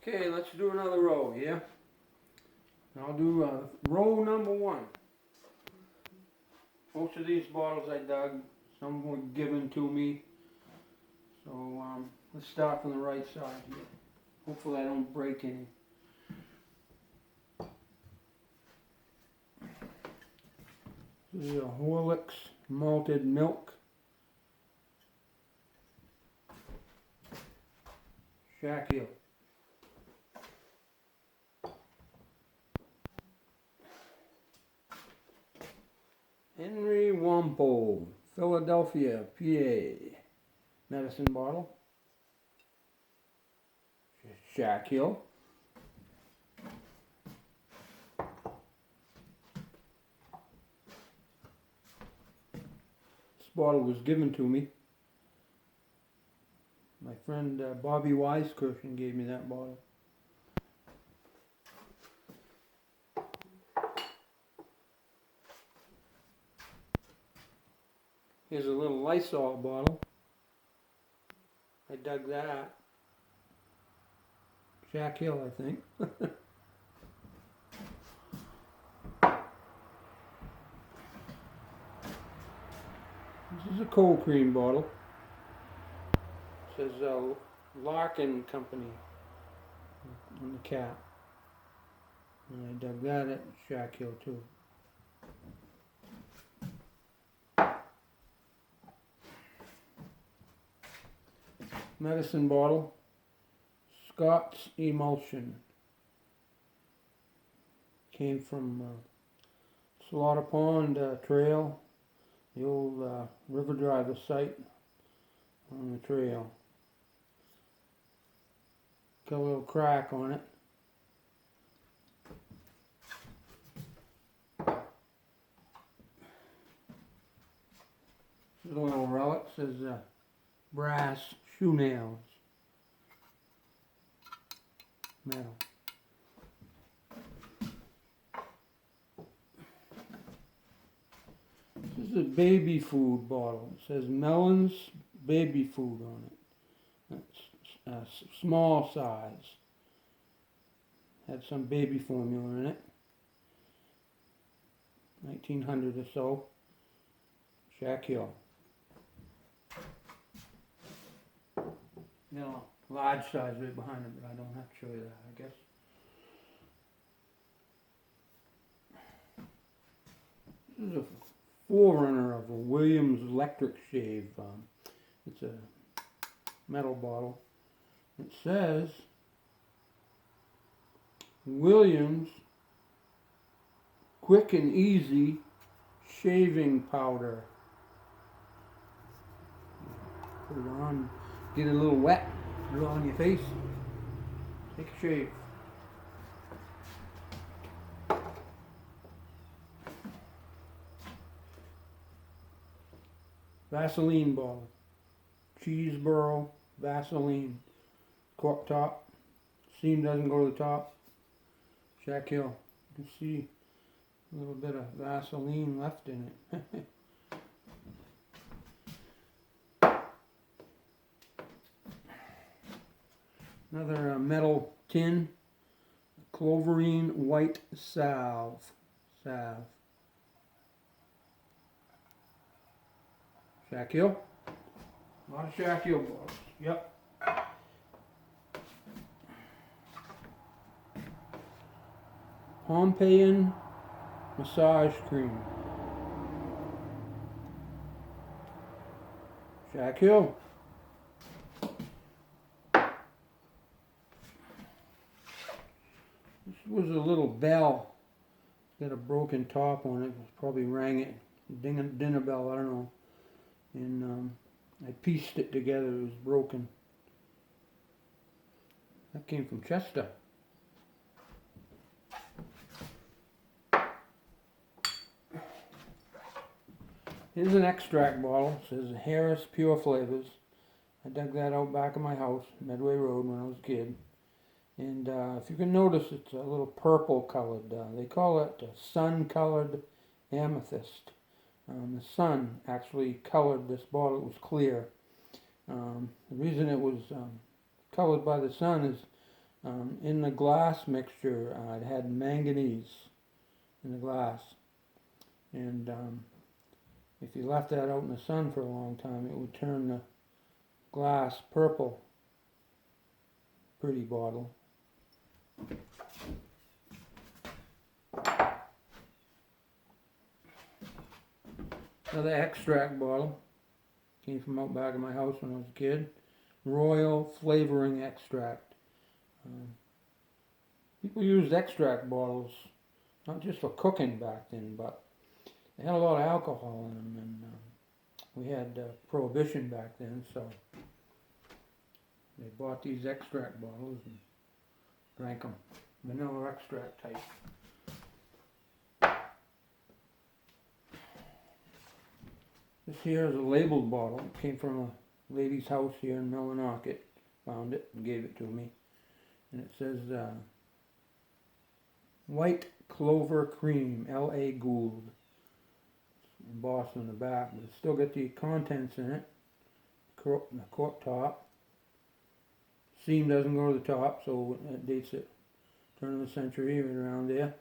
Okay, let's do another row here. I'll do row number 1. Most of these bottles I dug, some were given to me. So let's start from the right side here. Hopefully I don't break any. This is a Horlicks malted milk. Shack Hill. Henry Wampole, Philadelphia, PA. Medicine bottle. Shack Hill. This bottle was given to me. My friend Bobby Weiskirchen gave me that bottle. Here's a little Lysol bottle. I dug that. Shack Hill, I think. This is a cold cream bottle. It says Larkin Company on the cap. And I dug that at Shack Hill too. Medicine bottle. Scott's Emulsion. Came from Slaughter Pond Trail, the old river driver site on the trail. Got a little crack on it. There's a little relic, says brass shoe nails. Metal. This is a baby food bottle. It says Melons baby food on it. That's a small size. Had some baby formula in it. 1900 or so. Shack Hill. No, large size right behind it, but I don't have to show you that, I guess. This is a forerunner of a Williams electric shave. It's a metal bottle. It says Williams Quick and Easy Shaving Powder. Put it on, get it a little wet, put it on your face, take a shave. Vaseline bottle. Cheeseboro Vaseline. Cork top. Seam doesn't go to the top. Shack Hill. You can see a little bit of Vaseline left in it. Another metal tin. Cloverine white salve. Shack Hill. A lot of Shack Hill bottles. Yep. Pompeian massage cream. Shack Hill. This was a little bell. It's got a broken top on it. Probably rang it. Dinner bell, I don't know. And I pieced it together. It was broken. That came from Chester. Here's an extract bottle. It says Harris Pure Flavors. I dug that out back of my house, Medway Road, when I was a kid. And if you can notice, it's a little purple colored. They call it sun colored amethyst. The sun actually colored this bottle. It was clear. The reason it was colored by the sun is In the glass mixture, it had manganese in the glass, and if you left that out in the sun for a long time, it would turn the glass purple. Pretty bottle. Another extract bottle. Came from out back of my house when I was a kid. Royal Flavoring Extract. People used extract bottles not just for cooking back then, but they had a lot of alcohol in them, and we had prohibition back then, so they bought these extract bottles and drank them. Vanilla extract type. This here is a labeled bottle. It came from a lady's house here in Millinocket. Found it and gave it to me. And it says White Clover Cream, L.A. Gould. It's embossed on the back, but it's still got the contents in it. The cork top. Seam doesn't go to the top, so it dates it. Turn of the century, right around there.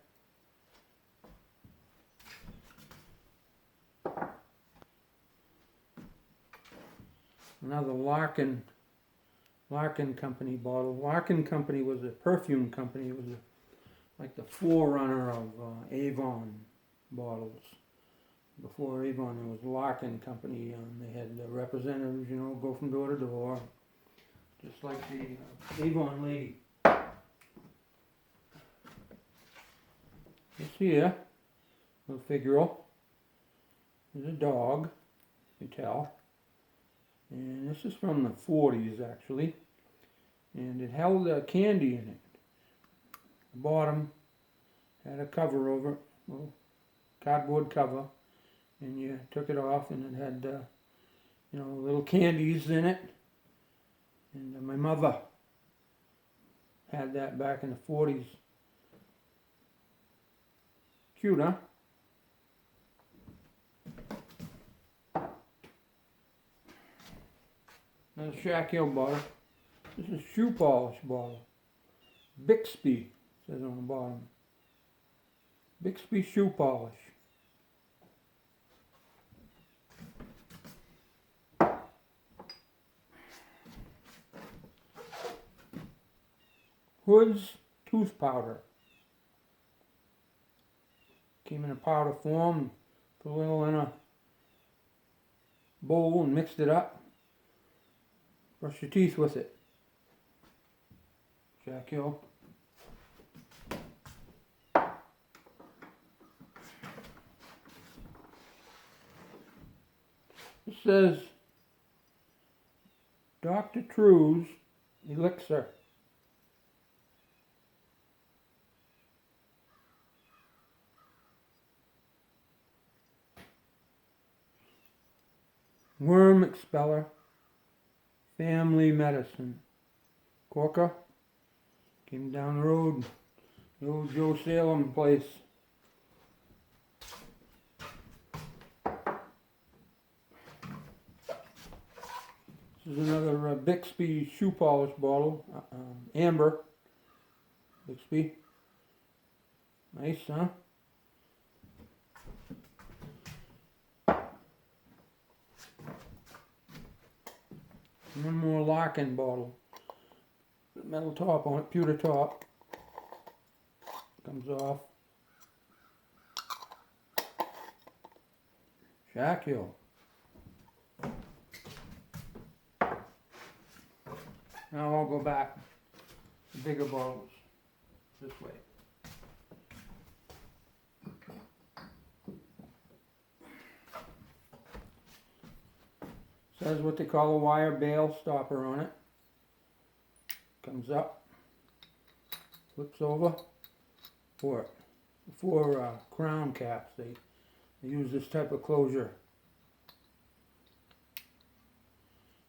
Another Larkin Company bottle. Larkin Company was a perfume company. It was like the forerunner of Avon bottles. Before Avon, there was Larkin Company. They had the representatives, go from door to door, just like the Avon lady. This here, little figural, is a dog, you can tell. And this is from the 40s, actually. And it held candy in it. The bottom had a cover over it, a little cardboard cover. And you took it off, and it had, little candies in it. And my mother had that back in the 40s. Cute, huh? Another Shack Hill bottle. This is shoe polish bottle. Bixby says on the bottom. Bixby shoe polish. Hood's tooth powder. Came in a powder form. Put a little in a bowl and mixed it up. Brush your teeth with it. Shack Hill. It says Dr. True's Elixir. Worm Expeller. Family Medicine. Corker. Came down the road. The old Joe Salem place. This is another Bixby shoe polish bottle. Amber. Bixby. Nice, huh? One more Larkin bottle. Metal top on it, pewter top. Comes off. Shack Hill. Now I'll go back to bigger bottles this way. Says what they call a wire bail stopper on it. Comes up, flips over. For crown caps, they use this type of closure.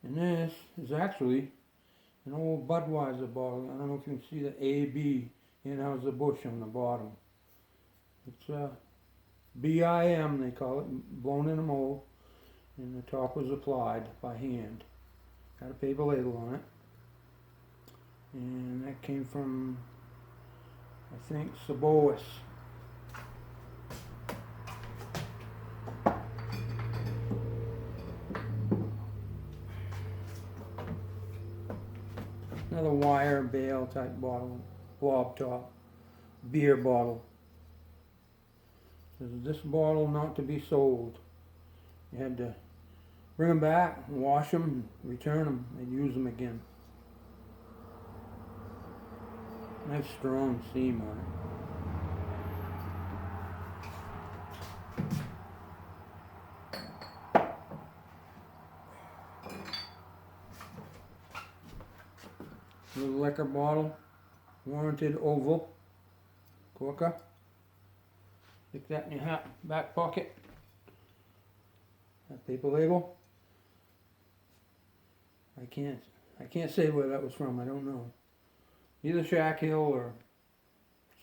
And this is actually an old Budweiser bottle. I don't know if you can see the AB Anheuser-Busch on the bottom. It's BIM, they call it, blown in a mold. And the top was applied by hand. Got a paper label on it. and that came from, I think, Sabois. Another wire bale type bottle, blob top, beer bottle. Says this bottle not to be sold. You had to bring them back, wash them, return them, and use them again. Nice strong seam on it. Little liquor bottle, warranted oval, corker. Stick that in your hat, back pocket. That paper label. I can't say where that was from. I don't know. Either Shack Hill or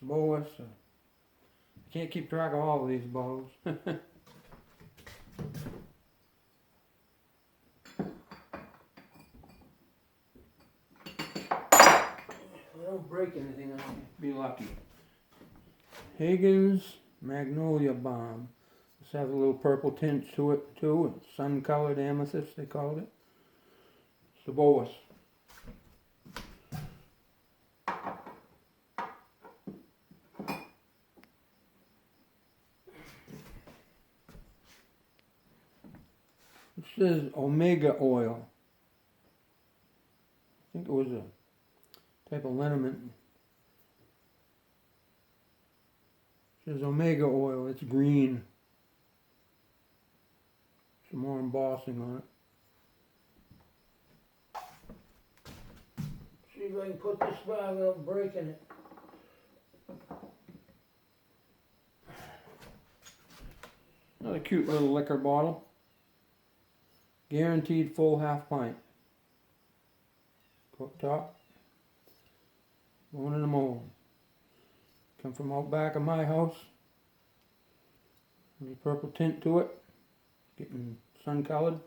Sabois. I can't keep track of all of these bottles. I don't break anything. I'll be lucky. Hagen's Magnolia Balm. This has a little purple tint to it too. It's sun-colored amethyst, they called it. Sabois. It says Omega oil. I think it was a type of liniment. It says Omega oil. It's green. Some more embossing on it. See if I can put this by without breaking it. Another cute little liquor bottle. Guaranteed full half pint. Cooktop. One in the mold. Come from out back of my house. A purple tint to it. Getting sun colored.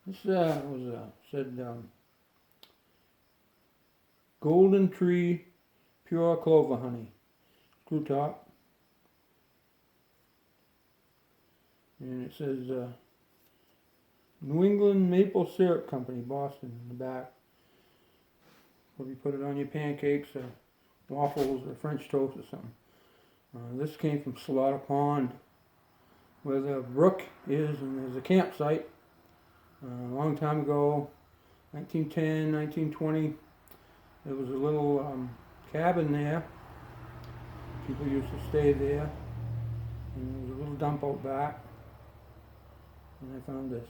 This was said Golden Tree Pure Clover Honey. Screw top. And it says New England Maple Syrup Company, Boston, in the back. Probably put it on your pancakes or waffles or French toast or something. This came from Slaughter Pond, where the brook is, and there's a campsite. A long time ago, 1910, 1920, there was a little cabin there. People used to stay there. And there was a little dump out back. And I found this.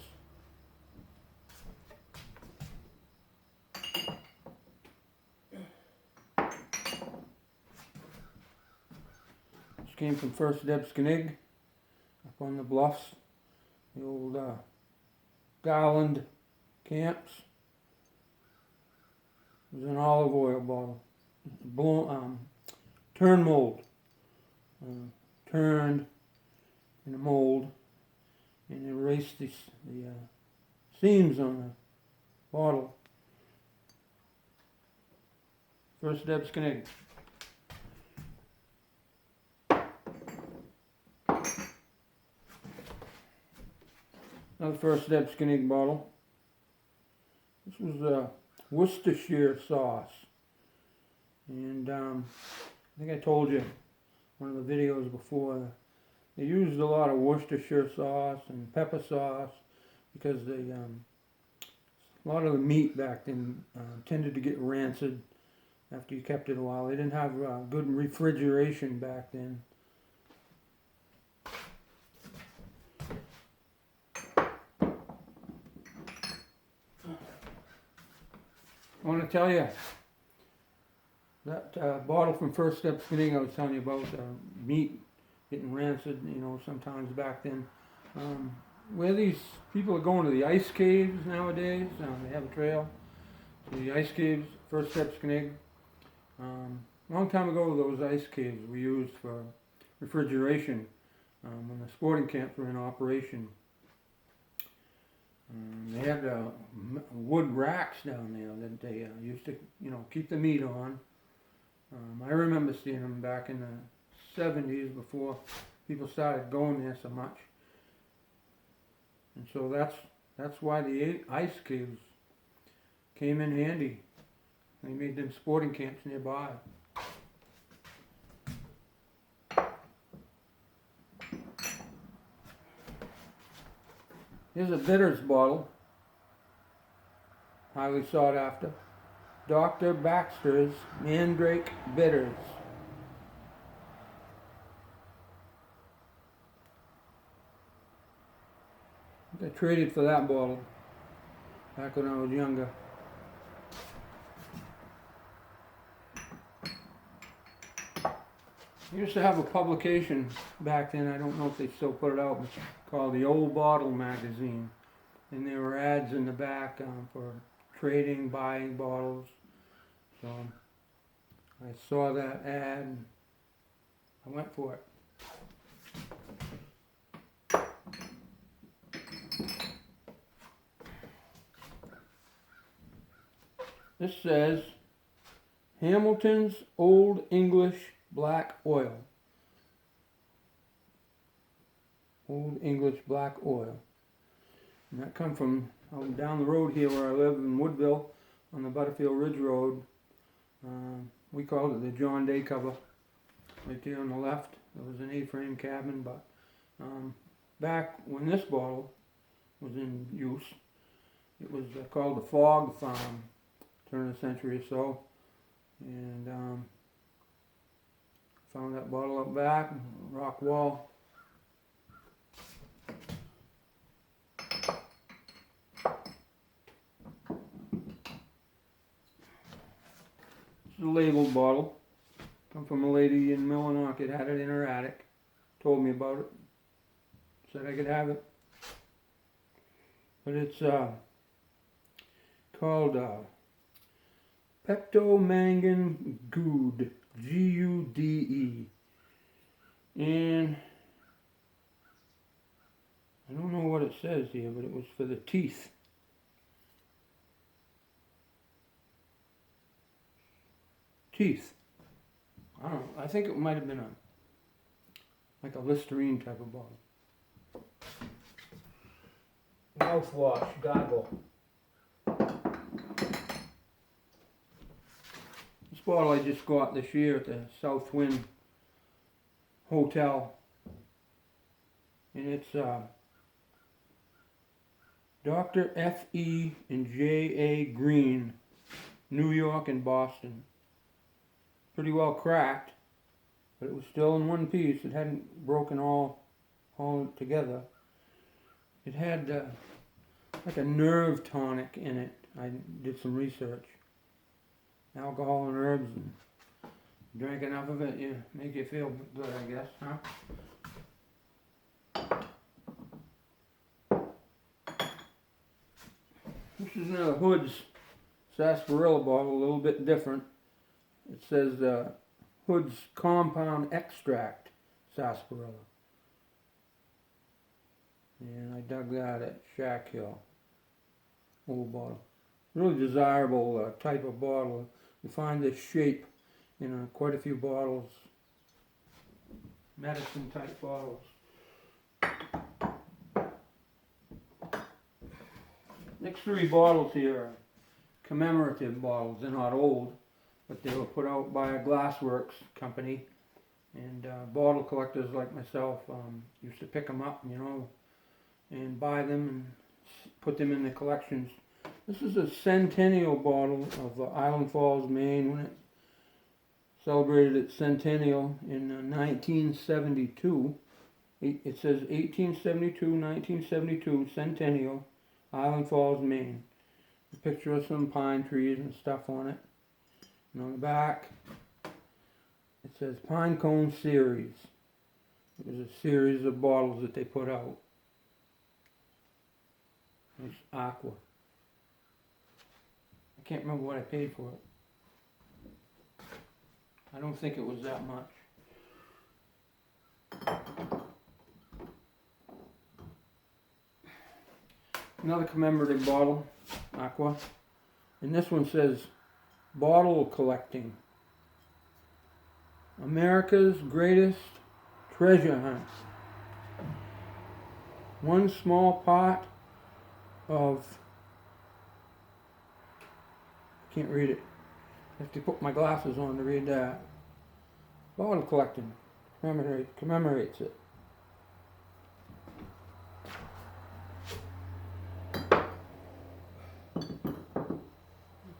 This came from First Debskinig, up on the bluffs, the old Garland camps. It was an olive oil bottle, turn mold, turned in a mold, and erased the seams on the bottle. First Debskinig. Another First Debskinig bottle. This was Worcestershire sauce. And I think I told you one of the videos before, they used a lot of Worcestershire sauce and pepper sauce because they, a lot of the meat back then tended to get rancid after you kept it a while. They didn't have good refrigeration back then. I want to tell you that bottle from First Debskinig I was telling you about, meat getting rancid, you know, sometimes back then. Where these people are going to the ice caves nowadays, they have a trail to the ice caves, First Debskinig. Long time ago, those ice caves were used for refrigeration when the sporting camps were in operation. They had wood racks down there that they used to, keep the meat on. I remember seeing them back in the 70s before people started going there so much. And so that's why the ice caves came in handy. They made them sporting camps nearby. Here's a bitters bottle, highly sought after. Dr. Baxter's Mandrake Bitters. I traded for that bottle back when I was younger. I used to have a publication back then, I don't know if they still put it out, called the Old Bottle Magazine. And there were ads in the back for trading, buying bottles. So I saw that ad and I went for it. This says Hamilton's Old English Black Oil. Old English Black Oil. And that come from down the road here where I live in Woodville on the Butterfield Ridge Road. We called it the John Day cover. Right there on the left, it was an A-frame cabin, but back when this bottle was in use, it was called the Fog Farm, turn of the century or so. And found that bottle up back, rock wall. This is a labeled bottle. Come from a lady in Millinocket, had it in her attic. Told me about it. Said I could have it. But it's called Pectomangan Gude. Gude. And I don't know what it says here, but it was for the teeth. Teeth. I don't know. I think it might have been like a Listerine type of bottle. Mouthwash, goggle. This bottle I just got this year at the Southwind Hotel. And it's Dr. F.E. and J.A. Green, New York and Boston. Pretty well cracked, but it was still in one piece. It hadn't broken all together. It had like a nerve tonic in it. I did some research. Alcohol and herbs, and drank enough of it, make you feel good, I guess, huh? This is another Hood's sarsaparilla bottle, a little bit different. It says Hood's Compound Extract Sarsaparilla. And I dug that at Shack Hill. Old bottle. Really desirable type of bottle. You find this shape in quite a few bottles. Medicine type bottles. Next three bottles here are commemorative bottles. They're not old, but they were put out by a glassworks company. And bottle collectors like myself used to pick them up, and buy them and put them in the collections. This is a centennial bottle of Island Falls, Maine, when it celebrated its centennial in 1972. It says 1972 centennial, Island Falls, Maine. A picture of some pine trees and stuff on it. And on the back, it says Pine Cone Series. It was a series of bottles that they put out. It's aqua. I can't remember what I paid for it. I don't think it was that much. Another commemorative bottle, Aqua. And this one says, bottle collecting. America's greatest treasure hunt. One small part of, I can't read it. I have to put my glasses on to read that. Bottle collecting commemorates it.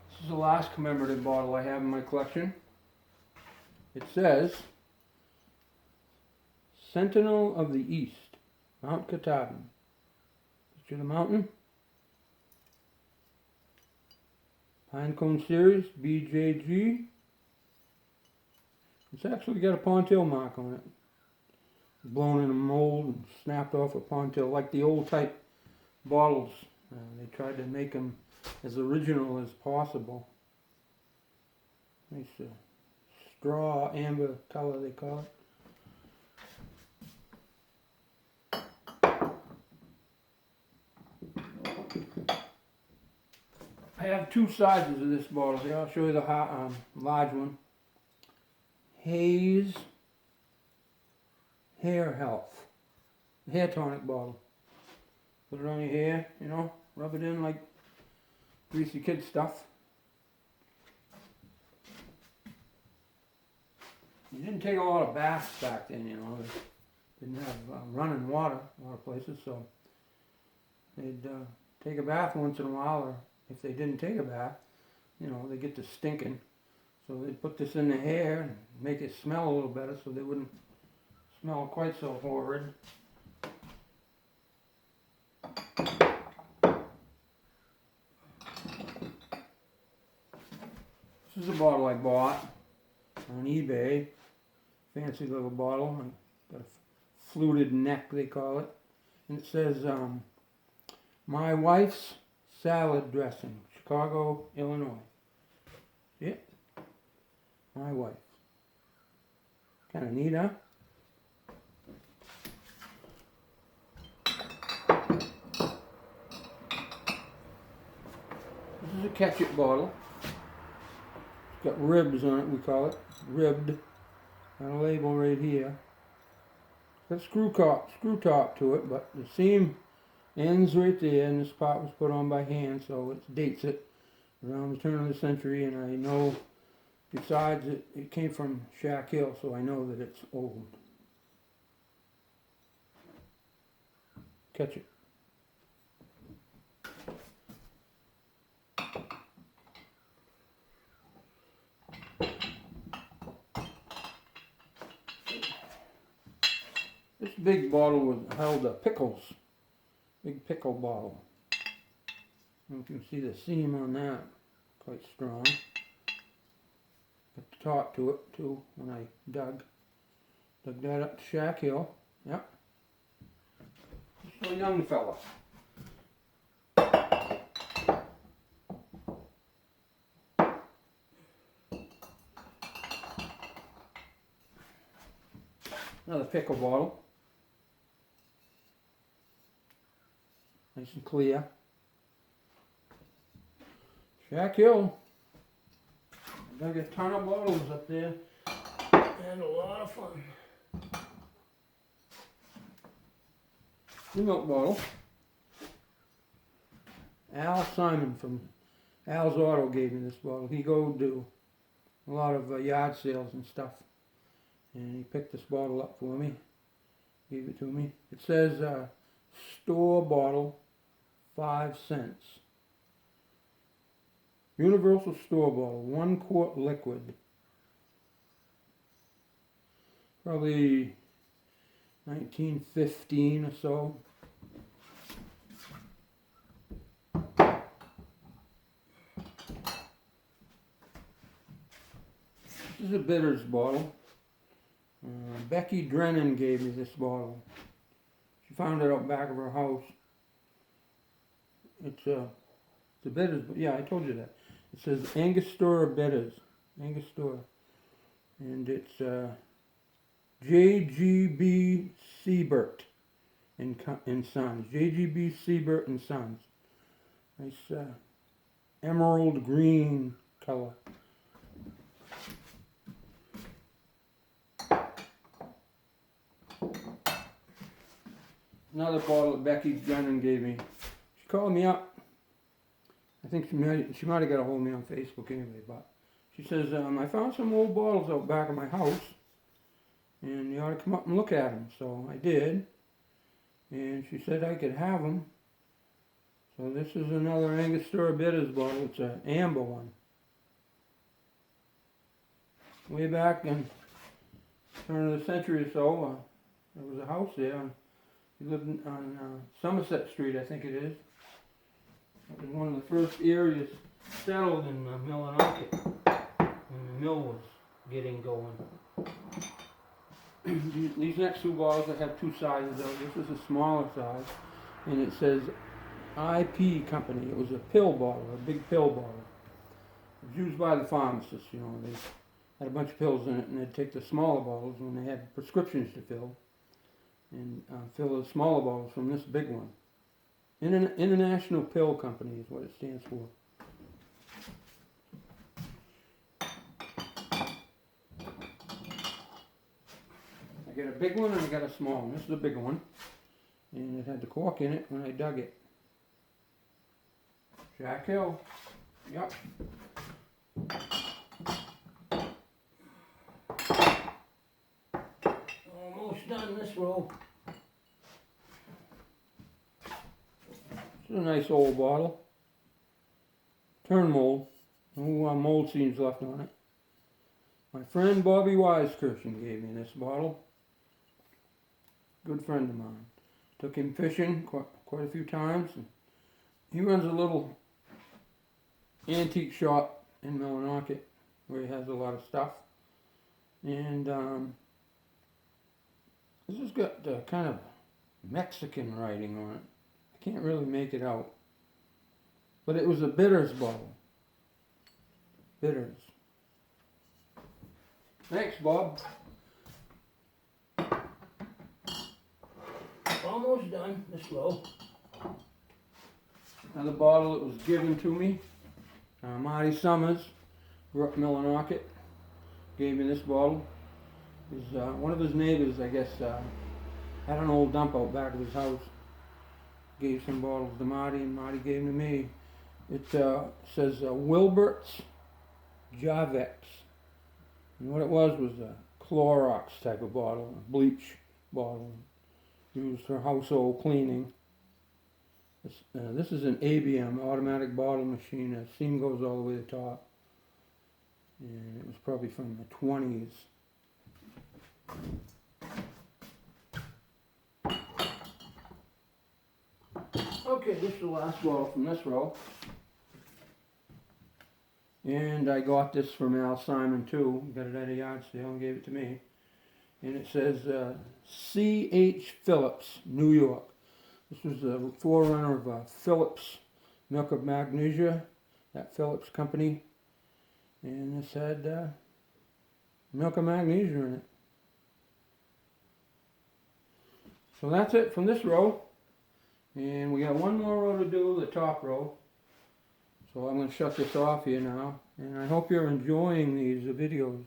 This is the last commemorative bottle I have in my collection. It says, Sentinel of the East, Mount Katahdin. Picture the mountain. Pinecone Series, BJG. It's actually got a Pontil mark on it. Blown in a mold and snapped off a Pontil, like the old type bottles. They tried to make them as original as possible. Nice straw amber color, they call it. I have two sizes of this bottle here. I'll show you the large one. Haze Hair Health. Hair tonic bottle. Put it on your hair, you know, rub it in like greasy kid stuff. You didn't take a lot of baths back then, you know. They didn't have running water a lot of places, so they'd take a bath once in a while, or if they didn't take a bath, you know, they get to stinking. So they'd put this in the hair and make it smell a little better so they wouldn't smell quite so horrid. This is a bottle I bought on eBay. Fancy little bottle. Got a fluted neck, they call it. And it says, My Wife's Salad Dressing, Chicago, Illinois. See it? My wife. Kind of neat, huh? This is a ketchup bottle. It's got ribs on it, we call it. Ribbed. Got a label right here. Got a screw top to it, but the seam ends right there, and this part was put on by hand, so it dates it around the turn of the century, and I know, besides it came from Shack Hill, so I know that it's old. Ketchup. This big bottle held pickles. Big pickle bottle. You can see the seam on that. Quite strong. Got the top to it too when I dug that up to Shack Hill. Yep. Just a young fella. Another pickle bottle. Nice and clear. Shack Hill. I dug a ton of bottles up there. Had a lot of fun. The milk bottle. Al Simon from Al's Auto gave me this bottle. He go do a lot of yard sales and stuff. And he picked this bottle up for me. Gave it to me. It says store bottle, 5 cents. Universal store bottle, 1 quart liquid. Probably 1915 or so. This is a bitters bottle. Becky Drennan gave me this bottle. She found it out back of her house. It's a bitters, yeah, I told you that. It says Angostura Bitters, Angostura, and it's J.G.B. Siebert and Sons, J.G.B. Siebert and Sons. Nice emerald green color. Another bottle that Becky Brennan gave me. She called me up. I think she might have got a hold of me on Facebook anyway, but she says, I found some old bottles out back of my house, and you ought to come up and look at them. So I did, and she said I could have them. So this is another Angostura Bitters bottle. It's an amber one. Way back in the turn of the century or so, there was a house there. We lived on Somerset Street, I think it is. It was one of the first areas settled in Millinocket when the mill was getting going. These next two bottles, I have two sizes of. This is a smaller size, and it says IP Company. It was a pill bottle, a big pill bottle. It was used by the pharmacists, you know. They had a bunch of pills in it, and they'd take the smaller bottles when they had prescriptions to fill, and fill the smaller bottles from this big one. International Pill Company is what it stands for. I got a big one and I got a small one. This is a big one, and it had the cork in it when I dug it. Jack Hill. Yep. Almost done this row. This is a nice old bottle. Turn mold. No mold seams left on it. My friend Bobby Wisekirchen gave me this bottle. Good friend of mine. Took him fishing quite a few times. And he runs a little antique shop in Millinocket where he has a lot of stuff. And this has got kind of Mexican writing on it. I can't really make it out. But it was a bitters bottle. Bitters. Thanks, Bob. Almost done this row. Another bottle that was given to me. Marty Summers, grew up in Millinocket, gave me this bottle. One of his neighbors, I guess, had an old dump out back of his house. Gave some bottles to Marty, and Marty gave them to me. It says Wilbert's Javex. And what it was a Clorox type of bottle, a bleach bottle, used for household cleaning. This is an ABM, automatic bottle machine. The seam goes all the way to the top. And it was probably from the 20s. Okay, this is the last bottle from this row. And I got this from Al Simon too. Got it at a yard sale and gave it to me. And it says C.H. Phillips, New York. This was a forerunner of Phillips Milk of Magnesia, that Phillips company. And this had milk of magnesia in it. So that's it from this row. And we got one more row to do, the top row. So I'm going to shut this off here now. And I hope you're enjoying these videos.